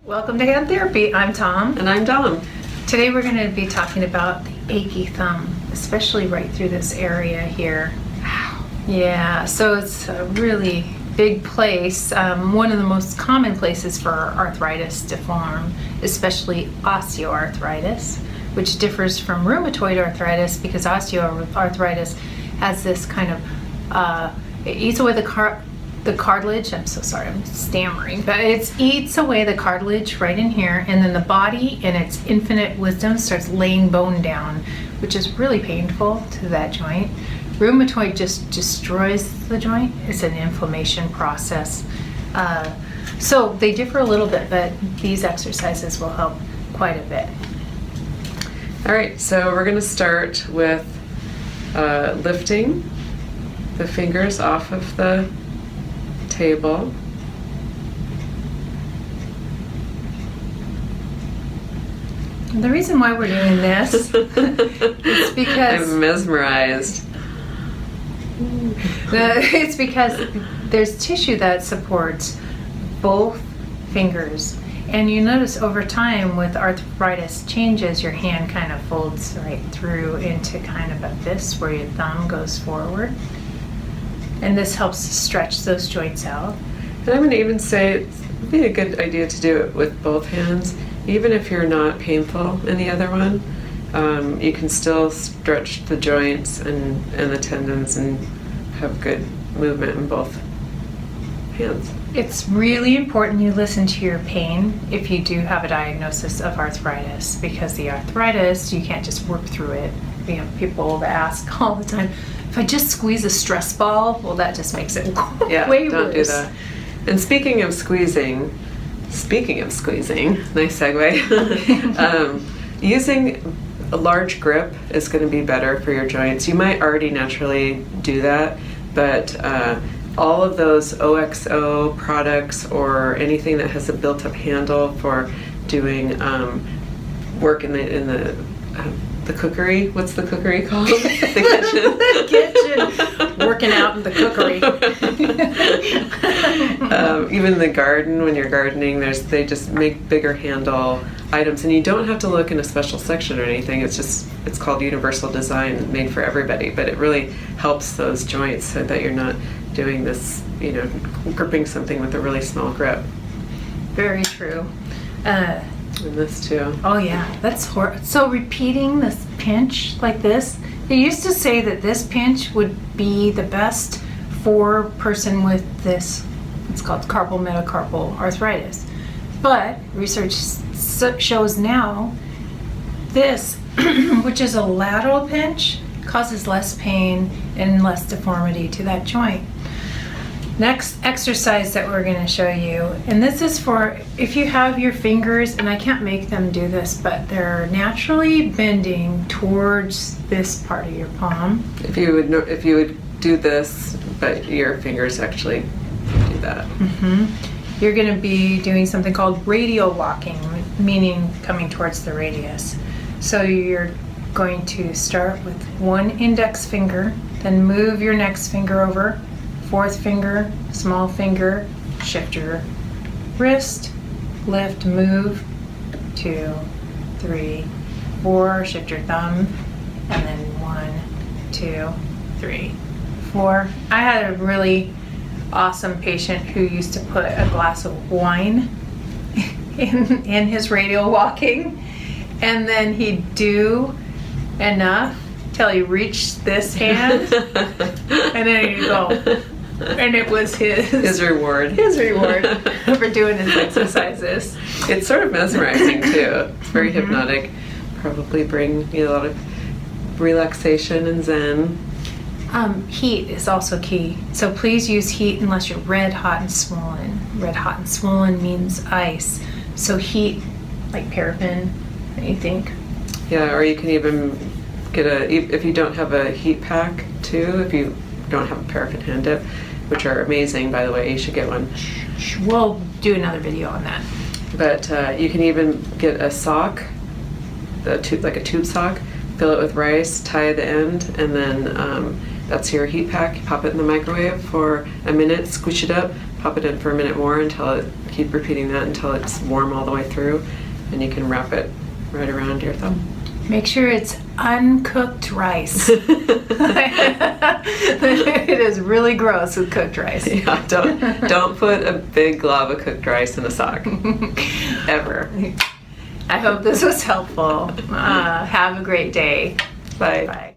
Welcome to Hand Therapy. I'm Tom. And I'm Dom. Today we're going to be talking about the achy thumb, especially right through this area here. Yeah, so it's a really big place. One of the most common places for arthritis to form, especially osteoarthritis, which differs from rheumatoid arthritis because osteoarthritis has this kind of, it eats away the cartilage. I'm so sorry, I'm stammering, but it eats away the cartilage right in here, and then the body in its infinite wisdom starts laying bone down, which is really painful to that joint. Rheumatoid just destroys the joint. It's an inflammation process. So they differ a little bit, but these exercises will help quite a bit. All right, so we're going to start with lifting the fingers off of the table. The reason why we're doing this is because I'm mesmerized. It's because there's tissue that supports both fingers, and you notice over time with arthritis changes, your hand kind of folds right through into kind of a fist where your thumb goes forward, and this helps stretch those joints out. And I'm going to even say it would be a good idea to do it with both hands, even if you're not painful in the other one. You can still stretch the joints and the tendons and have good movement in both hands. It's really important you listen to your pain if you do have a diagnosis of arthritis, because the arthritis, you can't just work through it. We have people that ask all the time, if I just squeeze a stress ball, well, that just makes it way don't worse. Do that. And speaking of squeezing, nice segue, using a large grip is going to be better for your joints. You might already naturally do that, but all of those OXO products or anything that has a built-up handle for doing work in the cookery. What's the cookery called? The kitchen. Working out in the cookery. Even the garden, when you're gardening, they just make bigger handle items, and you don't have to look in a special section or anything. It's called universal design, made for everybody, but it really helps those joints so that you're not doing this, gripping something with a really small grip. Very true. And this too. Oh yeah, that's horrible. So repeating this pinch like this, they used to say that this pinch would be the best for a person with this, it's called carpal metacarpal arthritis. But research shows now this, which is a lateral pinch, causes less pain and less deformity to that joint. Next exercise that we're going to show you, and this is for if you have your fingers, and I can't make them do this, but they're naturally bending towards this part of your palm. If you would do this, but your fingers actually do that. Mm-hmm. You're going to be doing something called radial walking, meaning coming towards the radius. So you're going to start with one index finger, then move your next finger over, fourth finger, small finger, shift your wrist, lift, move, 2, 3, 4, shift your thumb, and then 1, 2, 3, 4. I had a really awesome patient who used to put a glass of wine in his radial walking, and then he'd do enough till he reached this hand, and then he'd go. And it was his reward. His reward for doing his exercises. It's sort of mesmerizing too. It's very hypnotic. Probably bring you a lot of relaxation and zen. Heat is also key. So please use heat unless you're red hot and swollen. Red hot and swollen means ice. So heat, like paraffin, anything. Yeah, or you can even get if you don't have a heat pack too, if you don't have a paraffin hand dip, which are amazing, by the way, you should get one. We'll do another video on that. But you can even get a sock, like a tube sock, fill it with rice, tie the end, and then that's your heat pack. You pop it in the microwave for a minute, squish it up, pop it in for a minute more keep repeating that until it's warm all the way through, and you can wrap it right around your thumb. Make sure it's uncooked rice. It is really gross with cooked rice. Yeah, don't put a big glob of cooked rice in a sock. Ever. I hope this was helpful. Have a great day. Bye. Bye.